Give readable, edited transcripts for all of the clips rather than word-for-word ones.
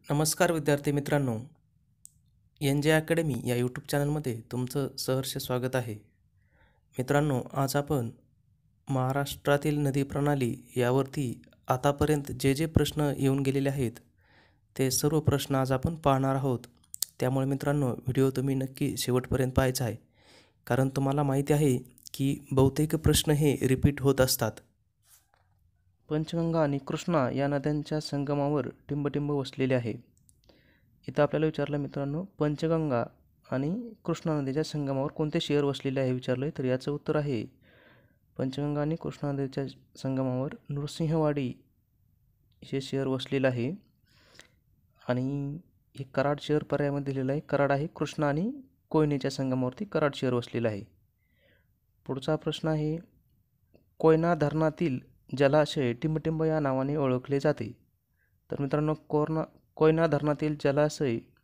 नमस्कार विद्यार्थी मित्रांनो, एन जे अकॅडमी या यूट्यूब चॅनलमध्ये तुमचं सहर्ष स्वागत आहे. मित्रांनो, आज आपण महाराष्ट्रातील नदी प्रणाली यावरती आतापर्यंत जे जे प्रश्न येऊन गेलेले आहेत ते सर्व प्रश्न आज आपण पाहणार आहोत. त्यामुळे मित्रांनो, व्हिडिओ तुम्ही नक्की शेवटपर्यंत पाहायचा आहे, कारण तुम्हाला माहिती आहे की बहुतेक प्रश्न हे रिपीट होत असतात. पंचगंगा आणि कृष्णा या नद्यांच्या संगमावर टिंबटिंब वसलेले आहे. इथं आपल्याला विचारलं मित्रांनो, पंचगंगा आणि कृष्णा नदीच्या संगमावर कोणते शहर वसलेले आहे विचारलं आहे. तर याचं उत्तर आहे पंचगंगा आणि कृष्णा नदीच्या संगमावर नृसिंहवाडी हे शहर वसलेलं आहे. आणि हे कराड शहर पर्यायामध्ये दिलेलं आहे. कराड आहे कृष्णा आणि कोयनेच्या संगमावरती कराड शहर वसलेलं आहे. पुढचा प्रश्न आहे, कोयना धरणातील जलाशय टिंबटिंब या नावाने ओळखले जाते. तर मित्रांनो, कोयना धरणातील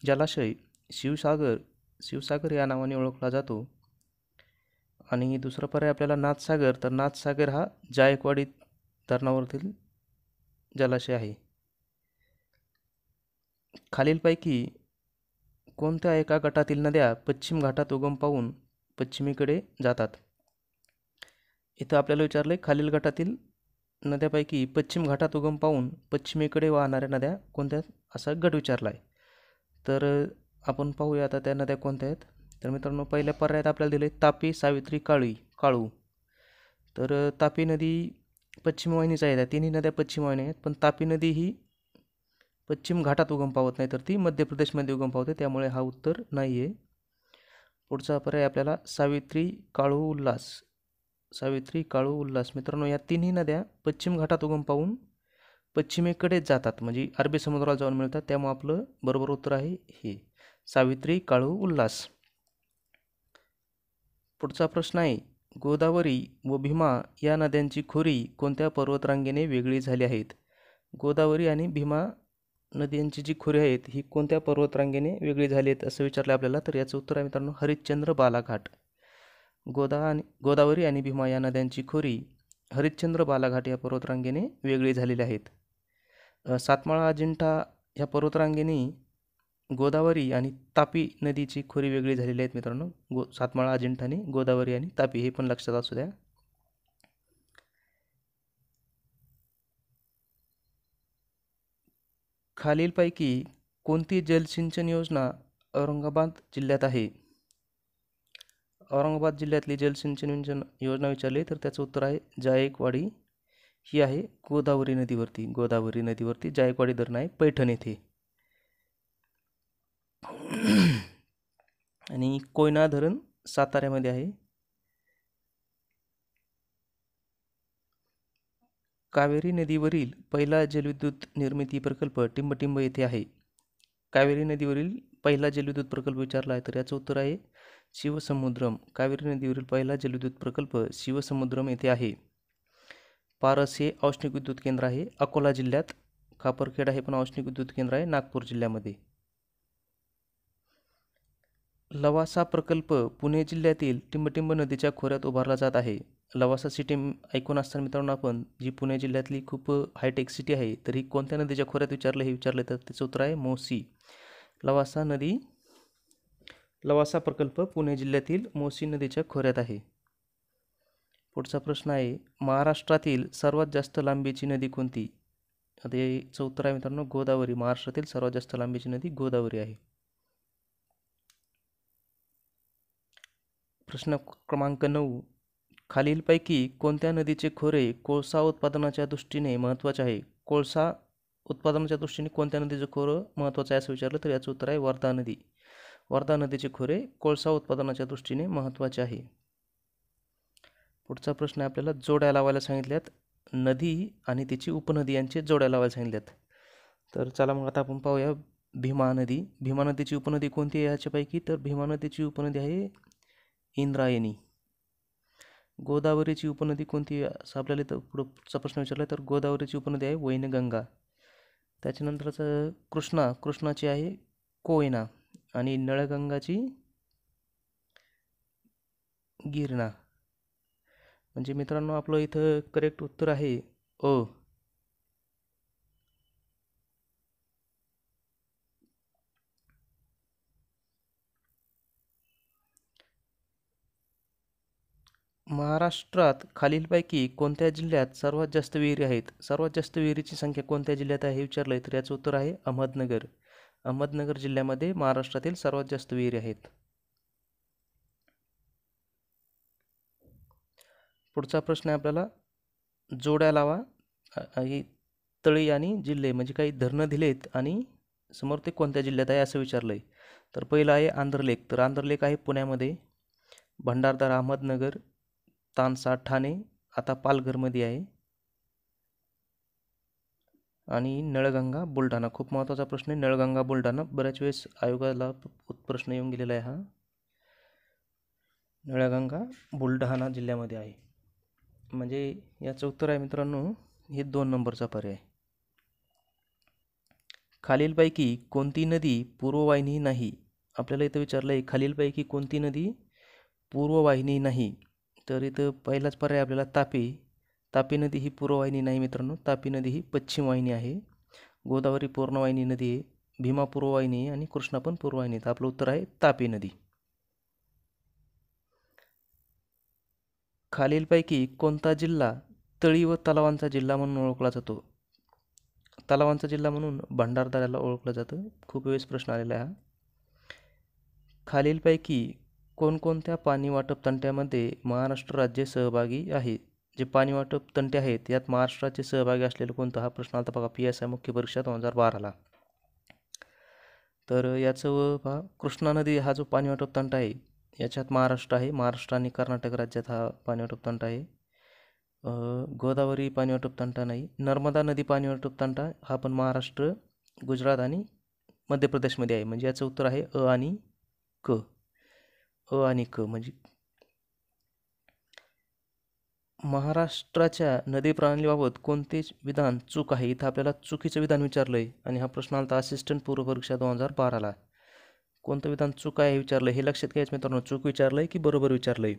जलाशय शिवसागर या नावाने ओळखला जातो. आणि दुसरा पर्याय आपल्याला नाथसागर, तर नाथसागर हा जायकवाडी धरणावरील जलाशय आहे. खालीलपैकी कोणत्या एका गटातील नद्या पश्चिम घाटात उगम पावून पश्चिमेकडे जातात? इथं आपल्याला विचारलं आहे, खालील गटातील नद्यापैकी पश्चिम घाटात उगम पावून पश्चिमेकडे वाहणाऱ्या नद्या कोणत्या, असा गट विचारला आहे. तर आपण पाहूया आता त्या नद्या कोणत्या आहेत. तर मित्रांनो, पहिल्या पर्यायात आपल्याला दिले तापी, सावित्री, काळू. तर तापी नदी पश्चिम वाहिनीच आहे. त्या तिन्ही नद्या पश्चिम वाहिनी आहेत, पण तापी नदी ही पश्चिम घाटात उगम पावत नाही, तर ती मध्य प्रदेशमध्ये उगम पावते, त्यामुळे हा उत्तर नाही आहे. पुढचा पर्याय आपल्याला सावित्री, काळू, उल्हास. मित्रांनो, या तिन्ही नद्या पश्चिम घाटात उगम पावून पश्चिमेकडेच जातात, म्हणजे अरबी समुद्राला जाऊन मिळतात, त्यामुळे आपलं बरोबर उत्तर आहे हे सावित्री, काळू, उल्हास. पुढचा प्रश्न आहे, गोदावरी व भीमा या नद्यांची खोरी कोणत्या पर्वतरांगेने वेगळी झाली आहेत? गोदावरी आणि भीमा नद्यांची जी खोरी आहेत ही कोणत्या पर्वतरांगेने वेगळी झाली आहेत असं विचारलं आपल्याला. तर याचं उत्तर आहे मित्रांनो, हरिश्चंद्र बालाघाट. गोदावरी आणि भीमा या नद्यांची खोरी हरिश्चंद्र बालाघाट या पर्वतरांगेने वेगळी झालेली आहेत. सातमाळा अजिंठा ह्या पर्वतरांगेने गोदावरी आणि तापी नदीची खोरी वेगळी झालेली आहेत मित्रांनो. सातमाळा अजिंठाने गोदावरी आणि तापी, हे पण लक्षात असू द्या. खालीलपैकी कोणती जलसिंचन योजना औरंगाबाद जिल्ह्यात आहे? औरंगाबाद जिल्ह्यातली जलसिंचन योजना विचारली तर त्याचं उत्तर आहे जायकवाडी. ही आहे गोदावरी नदीवरती जायकवाडी धरण आहे पैठण येथे. आणि कोयना धरण साताऱ्यामध्ये आहे. कावेरी नदीवरील पहिला जलविद्युत निर्मिती प्रकल्प टिंबटिंब येथे आहे. कावेरी नदीवरील पहिला जलविद्युत प्रकल्प विचारला आहे, तर याचं उत्तर आहे शिवसमुद्रम. कावेरी नदीवरील पहिला जलविद्युत प्रकल्प शिवसमुद्रम येथे आहे. पारस हे औष्णिक विद्युत केंद्र आहे अकोला जिल्ह्यात. खापरखेडा हे पण औष्णिक विद्युत केंद्र आहे नागपूर जिल्ह्यामध्ये. लवासा प्रकल्प पुणे जिल्ह्यातील टिंबटिंब नदीच्या खोऱ्यात उभारला जात आहे. लवासा सिटी ऐकून असताना मित्रांनो आपण, जी पुणे जिल्ह्यातली खूप हायटेक सिटी आहे, तर ही कोणत्या नदीच्या खोऱ्यात हे विचारले तर त्याचं उत्तर आहे मोसी. लवासा प्रकल्प पुणे जिल्ह्यातील मोसी नदीच्या खोऱ्यात आहे. पुढचा प्रश्न आहे, महाराष्ट्रातील सर्वात जास्त लांबीची नदी कोणती? आता याचं उत्तर आहे मित्रांनो गोदावरी. महाराष्ट्रातील सर्वात जास्त लांबीची नदी गोदावरी आहे. प्रश्न क्रमांक 9, खालीलपैकी कोणत्या नदीचे खोरे कोळसा उत्पादनाच्या दृष्टीने महत्त्वाचे आहे? कोळसा उत्पादनाच्या दृष्टीने कोणत्या नदीचं खोरं महत्त्वाचं आहे असं विचारलं तर याचं उत्तर आहे वर्धा नदी. वर्धा नदीचे खोरे कोळसा उत्पादनाच्या दृष्टीने महत्त्वाचे आहे. पुढचा प्रश्न आहे, आपल्याला जोड्या लावायला सांगितल्यात. नदी आणि तिची उपनदी यांचे जोड्या लावायला सांगितल्यात. तर चला मग आता आपण पाहूया भीमा नदी. भीमा नदीची उपनदी कोणती आहे याच्यापैकी? तर भीमा नदीची उपनदी आहे इंद्रायणी. गोदावरीची उपनदी कोणती असं आपल्याला इथं पुढचा प्रश्न विचारला तर गोदावरीची उपनदी आहे वैनगंगा. त्याच्यानंतरचं कृष्णाची आहे कोयना आणि नळगंगाची गिरणा. म्हणजे मित्रांनो आपलं इथं करेक्ट उत्तर आहे अ. महाराष्ट्रात खालीलपैकी कोणत्या जिल्ह्यात सर्वात जास्त विहिरी आहेत? सर्वात जास्त विहिरीची संख्या कोणत्या जिल्ह्यात आहे हे विचारलंय, तर याचं उत्तर आहे अहमदनगर. अहमदनगर जिल्ह्यामध्ये महाराष्ट्रातील सर्वात जास्त विहिरी आहेत. पुढचा प्रश्न आहे आपल्याला, जोड्या लावा. ही तळी आणि जिल्हे म्हणजे काही धरणं दिलेत आणि समोर ते कोणत्या जिल्ह्यात आहे असं विचारलंय. तर पहिलं आहे आंध्रलेख. तर आंध्रलेख आहे पुण्यामध्ये, भंडारदरा अहमदनगर, तानसा ठाणे, आता पालघरमध्ये आहे, आणि नळगंगा बुलढाणा. खूप महत्त्वाचा प्रश्न आहे नळगंगा बुलढाणा. बऱ्याच वेळेस आयोगाला प्रश्न येऊन गेलेला आहे हा. नळगंगा बुलढाणा जिल्ह्यामध्ये आहे. म्हणजे याचं उत्तर आहे मित्रांनो हे 2 नंबरचा पर्याय. खालीलपैकी कोणती नदी पूर्ववाहिनी नाही? आपल्याला इथं विचारलं आहे खालीलपैकी कोणती नदी पूर्ववाहिनी नाही. तर इथं पहिलाच पर्याय आपल्याला तापी. तापी नदी ही पूर्ववाहिनी नाही मित्रांनो. तापी नदी ही पश्चिम वाहिनी आहे. गोदावरी पूर्णवाहिनी नदी आहे, भीमा पूर्ववाहिनी आहे आणि कृष्णा पण पूर्ववाहिनी आहे. तर आपलं उत्तर आहे तापी नदी. खालीलपैकी कोणता जिल्हा तळी व तलावांचा जिल्हा म्हणून ओळखला जातो? तलावांचा जिल्हा म्हणून भंडारदऱ्याला ओळखलं जातं. खूप वेळेस प्रश्न आलेला आहे हा. खालीलपैकी कोणकोणत्या पाणी वाटप तंट्यामध्ये महाराष्ट्र राज्य सहभागी आहे? जे पाणी वाटप तंटे आहेत यात महाराष्ट्राचे सहभागी असलेलं कोणतं, हा प्रश्न आला बघा PSI मुख्य परीक्षा 2012ला. तर याचं पहा, कृष्णा नदी हा जो पाणी वाटप तंटा आहे याच्यात महाराष्ट्र आहे. महाराष्ट्र आणि कर्नाटक राज्यात हा पाणी वाटप तंटा आहे. गोदावरी पाणी वाटप तंटा नाही. नर्मदा नदी पाणी वाटप तंटा हा पण महाराष्ट्र, गुजरात आणि मध्य प्रदेशमध्ये आहे. म्हणजे याचं उत्तर आहे अ आणि क. अ आणि क म्हणजे महाराष्ट्राच्या नदी प्रणालीबाबत कोणते विधान चूक आहे? इथं आपल्याला चुकीचं विधान विचारलं आहे आणि हा प्रश्न आला असिस्टंट पूर्व परीक्षा 2012ला. कोणतं विधान चूक आहे हे विचारलं. हे लक्षात घ्यायचं मित्रांनो, चूक विचारलं आहे की बरोबर विचारलं आहे.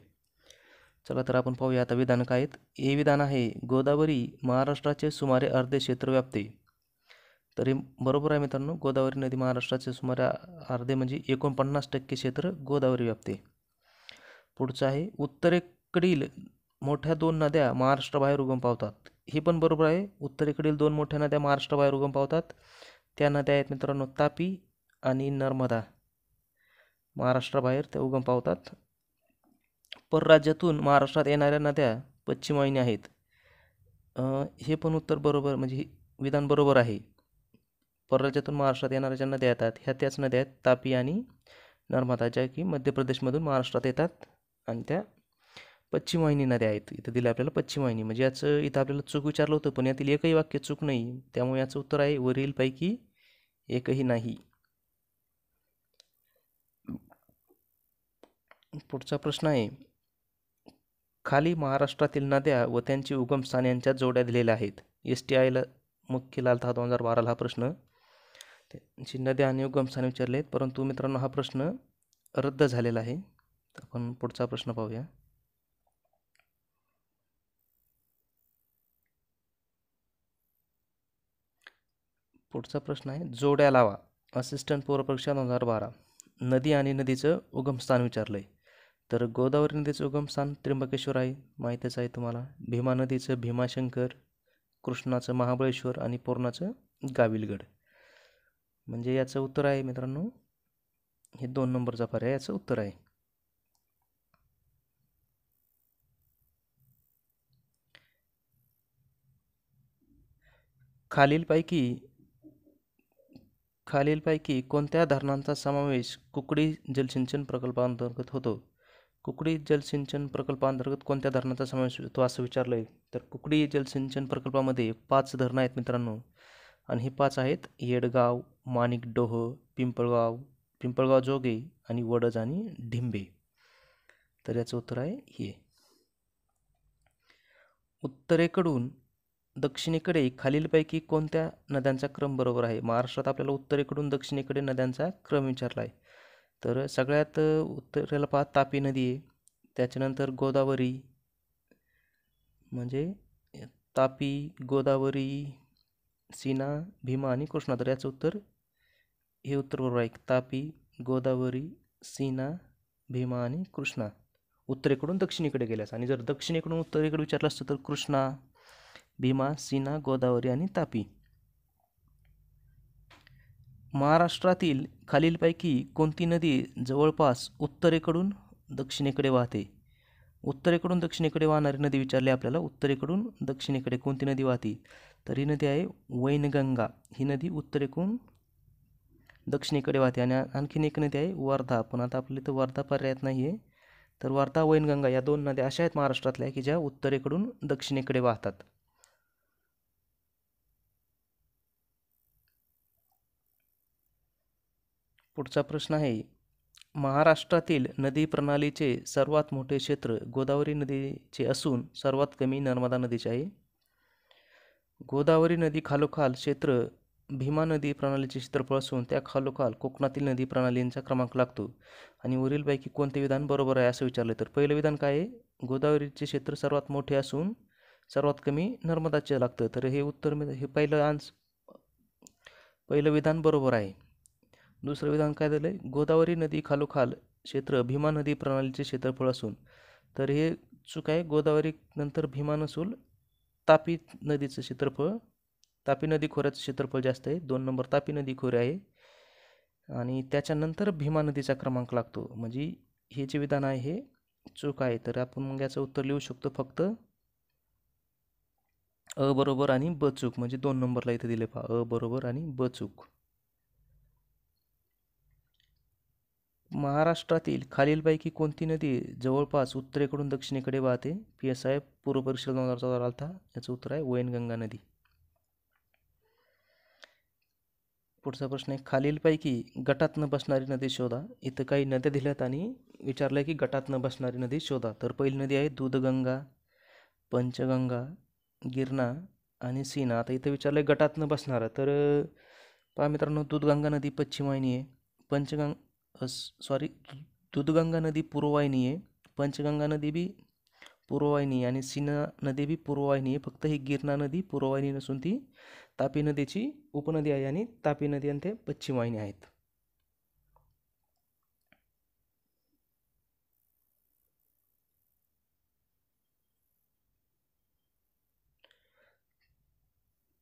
चला तर आपण पाहूया आता विधान काय आहेत. हे विधान आहे गोदावरी महाराष्ट्राचे सुमारे अर्धे क्षेत्र व्यापते. तर हे बरोबर आहे मित्रांनो. गोदावरी नदी महाराष्ट्राचे सुमारे अर्धे म्हणजे 49% क्षेत्र गोदावरी व्यापते. पुढचं आहे उत्तरेकडील मोठ्या 2 नद्या महाराष्ट्राबाहेर उगम पावतात. हे पण बरोबर आहे. उत्तरेकडील 2 मोठ्या नद्या महाराष्ट्राबाहेर उगम पावतात. त्या नद्या आहेत मित्रांनो तापी आणि नर्मदा. महाराष्ट्राबाहेर त्या उगम पावतात. परराज्यातून महाराष्ट्रात येणाऱ्या नद्या पश्चिम वाहिनी आहेत. हे पण उत्तर बरोबर म्हणजे विधान बरोबर आहे. परराज्यातून महाराष्ट्रात येणाऱ्या ज्या नद्या येतात ह्या त्याच नद्या आहेत तापी आणि नर्मदा, ज्या की मध्य प्रदेशमधून महाराष्ट्रात येतात आणि त्या पश्चिम वाहिनी नद्या आहेत. इथं दिलं आपल्याला पश्चिम वाहिनी. म्हणजे याचं इथं आपल्याला चूक विचारलं होतं पण यातील एकही वाक्य चूक नाही. त्यामुळे याचं उत्तर आहे वरीलपैकी एकही नाही. पुढचा प्रश्न आहे खाली महाराष्ट्रातील नद्या व त्यांची उगमस्थान यांच्यात जोड्या दिलेल्या आहेत. STIला मुख्य आलता हा 2012ला हा प्रश्न. त्यांची नद्या आणि उगमस्थान विचारले आहेत, परंतु मित्रांनो हा प्रश्न रद्द झालेला आहे. आपण पुढचा प्रश्न पाहूया. पुढचा प्रश्न आहे जोड्या लावा. असिस्टंट पूर्व परीक्षा 2012. नदी आणि नदीचं उगमस्थान विचारलं आहे. तर गोदावरी नदीचं उगमस्थान त्र्यंबकेश्वर आहे, माहीतच आहे तुम्हाला. भीमा नदीचं भीमाशंकर, कृष्णाचं महाबळेश्वर आणि पूर्णाचं गाविलगड. म्हणजे याचं उत्तर आहे मित्रांनो हे 2 नंबरचा पर्याय याचं उत्तर आहे. खालीलपैकी कोणत्या धरणांचा समावेश कुकडी जलसिंचन प्रकल्पाअंतर्गत होतो? कुकडी जलसिंचन प्रकल्पाअंतर्गत कोणत्या धरणाचा समावेश होतो असं विचारलं आहे. तर कुकडी जलसिंचन प्रकल्पामध्ये 5 धरणं आहेत मित्रांनो, आणि हे 5 आहेत येडगाव, माणिकडोह, पिंपळगाव जोगे आणि वडज आणि ढिंबे. तर याचं उत्तर आहे हे. उत्तरेकडून दक्षिणेकडे खालीलपैकी कोणत्या नद्यांचा क्रम बरोबर आहे? महाराष्ट्रात आपल्याला उत्तरेकडून दक्षिणेकडे नद्यांचा क्रम विचारला आहे. तर सगळ्यात उत्तरेला पहा तापी नदी आहे, त्याच्यानंतर गोदावरी, म्हणजे तापी, गोदावरी, सीना, भीमा आणि कृष्णा. तर याचं उत्तर बरोबर आहे. तापी, गोदावरी, सीना, भीमा आणि कृष्णा. उत्तरेकडून दक्षिणेकडे गेल्यास. आणि जर दक्षिणेकडून उत्तरेकडे विचारलं असतं तर कृष्णा, भीमा, सीना, गोदावरी आणि तापी. महाराष्ट्रातील खालीलपैकी कोणती नदी जवळपास उत्तरेकडून दक्षिणेकडे वाहते? उत्तरेकडून दक्षिणेकडे वाहणारी नदी विचारली आपल्याला. उत्तरेकडून दक्षिणेकडे कोणती नदी वाहते? तर ही नदी आहे वैनगंगा. ही नदी उत्तरेकडून दक्षिणेकडे वाहते. आणि आणखीन एक नदी आहे वर्धा, पण आता आपल्या इथं वर्धा पर्यायात नाही आहे. तर वर्धा, वैनगंगा या दोन नद्या अशा आहेत महाराष्ट्रातल्या की ज्या उत्तरेकडून दक्षिणेकडे वाहतात. पुढचा प्रश्न आहे, महाराष्ट्रातील नदी प्रणालीचे सर्वात मोठे क्षेत्र गोदावरी नदीचे असून सर्वात कमी नर्मदा नदीचे आहे. गोदावरी नदी खालोखाल क्षेत्र भीमा नदी प्रणालीचे क्षेत्रफळ असून त्या खालोखाल कोकणातील नदी प्रणालींचा क्रमांक लागतो. आणि वरीलपैकी कोणते विधान बरोबर आहे असं विचारलं. तर पहिलं विधान काय आहे? गोदावरीचे क्षेत्र सर्वात मोठे असून सर्वात कमी नर्मदाचे लागतं. तर हे उत्तर हे पहिलं विधान बरोबर आहे. दुसरं विधान काय झालं? गोदावरी नदी खालोखाल क्षेत्र भीमा नदी प्रणालीचे क्षेत्रफळ असून, तर हे चूक आहे. गोदावरी नंतर भीमा नसून तापी नदीचं क्षेत्रफळ, तापी नदी खोऱ्याचं क्षेत्रफळ जास्त आहे. 2 नंबर तापी नदी खोरे आहे आणि त्याच्यानंतर भीमा नदीचा क्रमांक लागतो. म्हणजे हे जे विधान आहे हे चूक आहे. तर आपण मग याचं उत्तर लिहू शकतो फक्त अ बरोबर आणि ब चूक. म्हणजे 2 नंबरला इथे दिले पहा, अ बरोबर आणि ब चूक. महाराष्ट्रातील खालीलपैकी कोणती नदी जवळपास उत्तरेकडून दक्षिणेकडे वाहते? PSI पूर्व परीक्षा 2014 आलता. याचं उत्तर आहे वैनगंगा नदी. पुढचा प्रश्न आहे, खालीलपैकी गटात न बसणारी नदी शोधा. इथं काही नद्या दिल्यात आणि विचारलं की गटात न बसणारी नदी शोधा. तर पहिली नदी आहे दूधगंगा, पंचगंगा, गिरणा आणि सीना. आता इथं विचारलं गटात न बसणारा. तर पहा मित्रांनो, दूधगंगा नदी पश्चिम वाहिनी आहे. दूधगंगा नदी पूर्ववाहिनी आहे. पंचगंगा नदी बी पूर्ववाहिनी आहे आणि सीना नदी बी पूर्ववाहिनी आहे. फक्त ही गिरणा नदी पूर्ववाहिनी नसून ती तापी नदीची उपनदी आहे आणि तापी नदी आणि ते पश्चिम वाहिनी आहेत.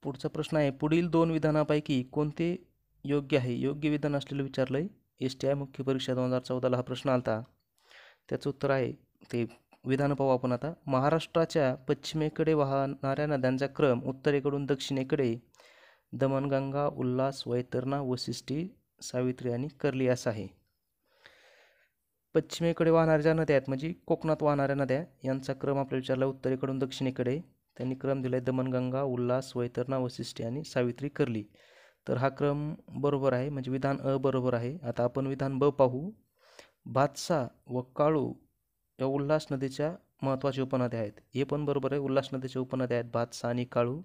पुढचा प्रश्न आहे, पुढील 2 विधानापैकी कोणते योग्य आहे? योग्य विधान असलेलं विचारलंय. STI मुख्य परीक्षा 2014ला हा प्रश्न आलता. त्याचं उत्तर आहे, ते विधान पाहू आपण आता. महाराष्ट्राच्या पश्चिमेकडे वाहणाऱ्या नद्यांचा क्रम उत्तरेकडून दक्षिणेकडे दमणगंगा, उल्हास, वैतरणा, वशिष्ठी, सावित्री आणि कर्ली असा आहे. पश्चिमेकडे वाहणाऱ्या ज्या नद्या आहेत म्हणजे कोकणात वाहणाऱ्या नद्या, यांचा क्रम आपल्याला विचारला उत्तरेकडून दक्षिणेकडे. त्यांनी क्रम दिलाय दमणगंगा, उल्हास, वैतरणा, वशिष्ठी आणि सावित्री, कर्ली. तर हा क्रम बरोबर आहे, म्हणजे विधान अ बरोबर आहे. आता आपण विधान ब पाहू. भातसा व काळू या उल्हास नदीच्या महत्त्वाच्या उपनद्या आहेत. हे पण बरोबर आहे, उल्हास नदीच्या उपनद्या आहेत भातसा आणि काळू.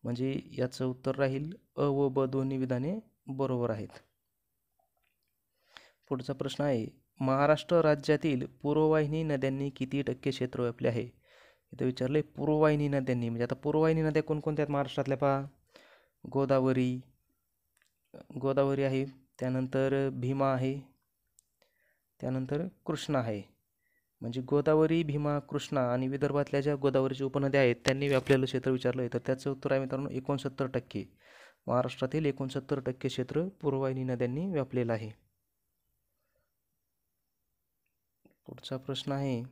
म्हणजे याचं उत्तर राहील अ व ब दोन्ही विधाने बरोबर आहेत. पुढचा प्रश्न आहे, महाराष्ट्र राज्यातील पूर्ववाहिनी नद्यांनी किती टक्के क्षेत्र व्यापले आहे? इथं विचारले पूर्ववाहिनी नद्यांनी. म्हणजे आता पूर्ववाहिनी नद्या कोणकोणत्या आहेत महाराष्ट्रातल्या पहा. गोदावरी आहे, त्यानंतर भीमा आहे, त्यानंतर कृष्णा आहे. म्हणजे गोदावरी, भीमा, कृष्णा आणि विदर्भातल्या ज्या गोदावरीच्या उपनद्या आहेत त्यांनी व्यापलेलं क्षेत्र विचारलं आहे. तर त्याचं उत्तर आहे मित्रांनो 69%. महाराष्ट्रातील 69% क्षेत्र पूर्ववाहिनी नद्यांनी व्यापलेलं आहे. पुढचा प्रश्न आहे,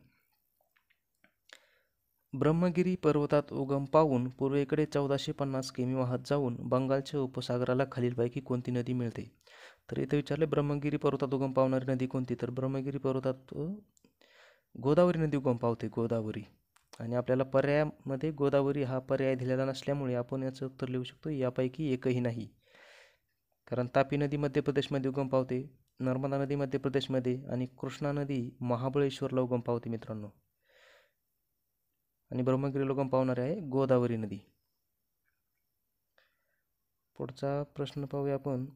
ब्रह्मगिरी पर्वतात उगम पावून पूर्वेकडे 1450 किमी वाहत जाऊन बंगालच्या उपसागराला खालीलपैकी कोणती नदी मिळते? तर इथे विचारले ब्रह्मगिरी पर्वतात उगम पावणारी नदी कोणती? तर ब्रह्मगिरी पर्वतात गोदावरी नदी उगम पावते, गोदावरी. आणि आपल्याला पर्यायामध्ये गोदावरी हा पर्याय दिलेला नसल्यामुळे आपण याचं उत्तर लिहू शकतो यापैकी एकही नाही. कारण तापी नदी मध्य प्रदेशमध्ये उगम पावते, नर्मदा नदी मध्य प्रदेशमध्ये आणि कृष्णा नदी महाबळेश्वरला उगम पावते मित्रांनो. आणि ब्रह्मगिरीला उगम पावणारी आहे गोदावरी नदी. पुढचा प्रश्न पाहूया आपण.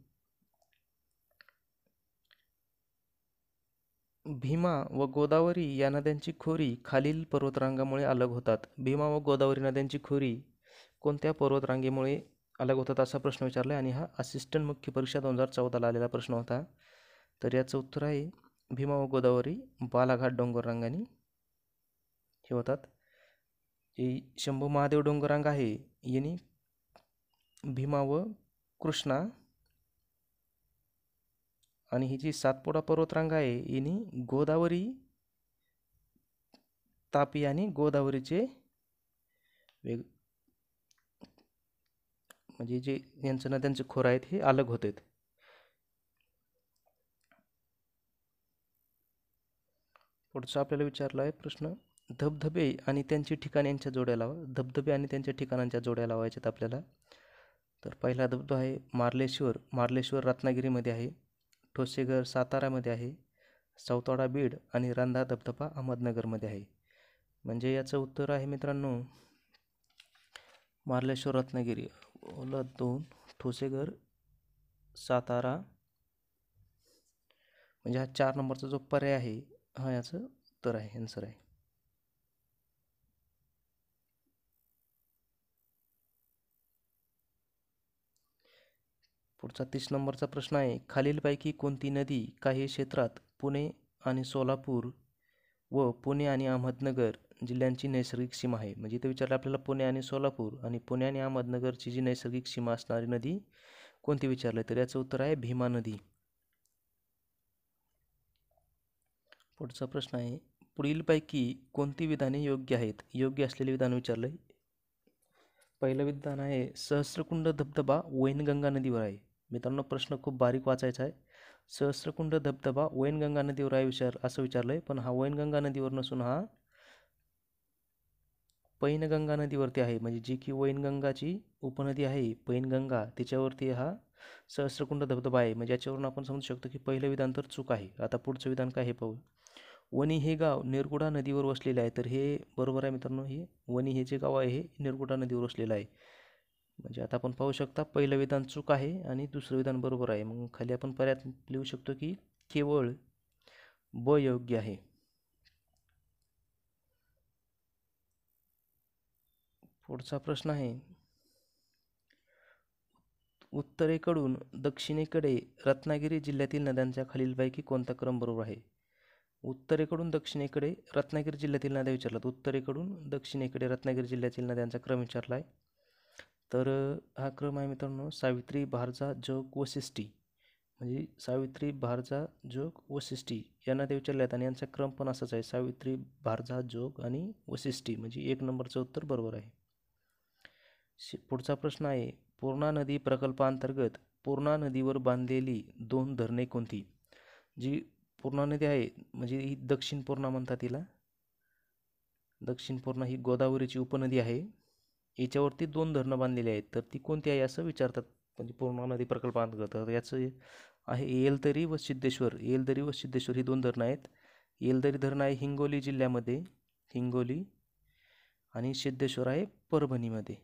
भीमा व गोदावरी या नद्यांची खोरी खालील पर्वतरांगामुळे अलग होतात. भीमा व गोदावरी नद्यांची खोरी कोणत्या पर्वतरांगेमुळे अलग होतात असा प्रश्न विचारला आहे आणि हा असिस्टंट मुख्य परीक्षा 2014ला आलेला प्रश्न होता. तर याचं उत्तर आहे भीमा व गोदावरी बालाघाट डोंगररांगांनी हे होतात. ही शंभू महादेव डोंगररांग आहे यांनी भीमा व कृष्णा, आणि ही जी सातपुडा पर्वतरांग आहे यांनी गोदावरी, तापी आणि गोदावरीचे वेग म्हणजे जे यांचं नद्यांचे खोर आहेत हे अलग होते. पुढचा आपल्याला विचारला आहे प्रश्न, धबधबे आणि त्यांची ठिकाणे यांच्या जोड्या लावा. धबधबे आणि त्यांच्या ठिकाणांच्या जोड्या लावायच्यात आपल्याला. तर पहिला धबधबा आहे मार्लेश्वर. मार्लेश्वर रत्नागिरीमध्ये आहे. ठोसेघर सातारामध्ये आहे. सावताळा बीड आणि रंधा धबधबा अहमदनगरमध्ये आहे. म्हणजे याचं उत्तर आहे मित्रांनो मार्लेश्वर रत्नागिरी, ओला 2, ठोसेघर सातारा, म्हणजे हा 4 नंबरचा जो पर्याय आहे हा याचं उत्तर आहे, आन्सर आहे. पुढचा 30 नंबरचा प्रश्न आहे, खालीलपैकी कोणती नदी काही क्षेत्रात पुणे आणि सोलापूर व पुणे आणि अहमदनगर जिल्ह्यांची नैसर्गिक सीमा आहे. म्हणजे इथे विचारलं आपल्याला पुणे आणि सोलापूर आणि पुणे आणि अहमदनगरची जी नैसर्गिक सीमा असणारी नदी कोणती विचारलं, तर याचं उत्तर आहे भीमा नदी. पुढचा प्रश्न आहे, पुढीलपैकी कोणती विधाने योग्य आहेत. योग्य असलेले विधान विचारलंय. पहिलं विधान आहे सहस्रकुंड धबधबा वैनगंगा नदीवर आहे. मित्रांनो प्रश्न खूप बारीक वाचायचा आहे. सहस्रकुंड धबधबा वैनगंगा नदीवर आहे असं विचारलंय, पण हा वैनगंगा नदीवर नसून हा पैनगंगा नदीवरती आहे. म्हणजे जी की वैनगंगाची उपनदी आहे पैनगंगा, तिच्यावरती हा सहस्रकुंड धबधबा आहे. म्हणजे याच्यावरून आपण समजू शकतो की पहिलं विधान तर चूक आहे. आता पुढचं विधान काय हे पाहू. वणी हे गाव निरगुडा नदीवर वसलेले आहे. तर हे बरोबर आहे मित्रांनो. हे वणी हे जे गाव आहे हे निरगुडा नदीवर वसलेलं आहे. म्हणजे आता आपण पाहू शकता पहिलं विधान चूक आहे आणि दुसरं विधान बरोबर आहे. मग खाली आपण पर्यायात लिहू शकतो की केवळ ब योग्य आहे. पुढचा प्रश्न आहे, उत्तरेकडून दक्षिणेकडे रत्नागिरी जिल्ह्यातील नद्यांच्या खालीलपैकी कोणता क्रम बरोबर आहे. उत्तरेकडून दक्षिणेकडे रत्नागिरी जिल्ह्यातील नद्या विचारल्यात. उत्तरेकडून दक्षिणेकडे रत्नागिरी जिल्ह्यातील नद्यांचा क्रम विचारला आहे. तर हा क्रम आहे मित्रांनो सावित्री, भारजा, जोग, वसिष्ठी. म्हणजे सावित्री, भारजा, जोग, वसिष्ठी या नद्या विचारल्या आहेत आणि यांचा क्रम पण असाच आहे, सावित्री, भारजा, जोग आणि वसिष्ठी. म्हणजे 1 नंबरचं उत्तर बरोबर आहे. पुढचा प्रश्न आहे, पूर्णा नदी प्रकल्पांतर्गत पूर्णा नदीवर बांधलेली 2 धरणे कोणती. जी पूर्णा नदी आहे म्हणजे ही दक्षिण पूर्णा म्हणतात तिला. दक्षिण पूर्णा ही गोदावरीची उपनदी आहे. याच्यावरती 2 धरणं बांधलेली आहेत. तर ती कोणती आहे असं विचारतात. म्हणजे पूर्णा नदी प्रकल्पांतर्गत तर याचं आहे येलदरी व सिद्धेश्वर. येलदरी व सिद्धेश्वर ही 2 धरणं आहेत. येलदरी धरण आहे हिंगोली जिल्ह्यामध्ये, हिंगोली, आणि सिद्धेश्वर आहे परभणीमध्ये.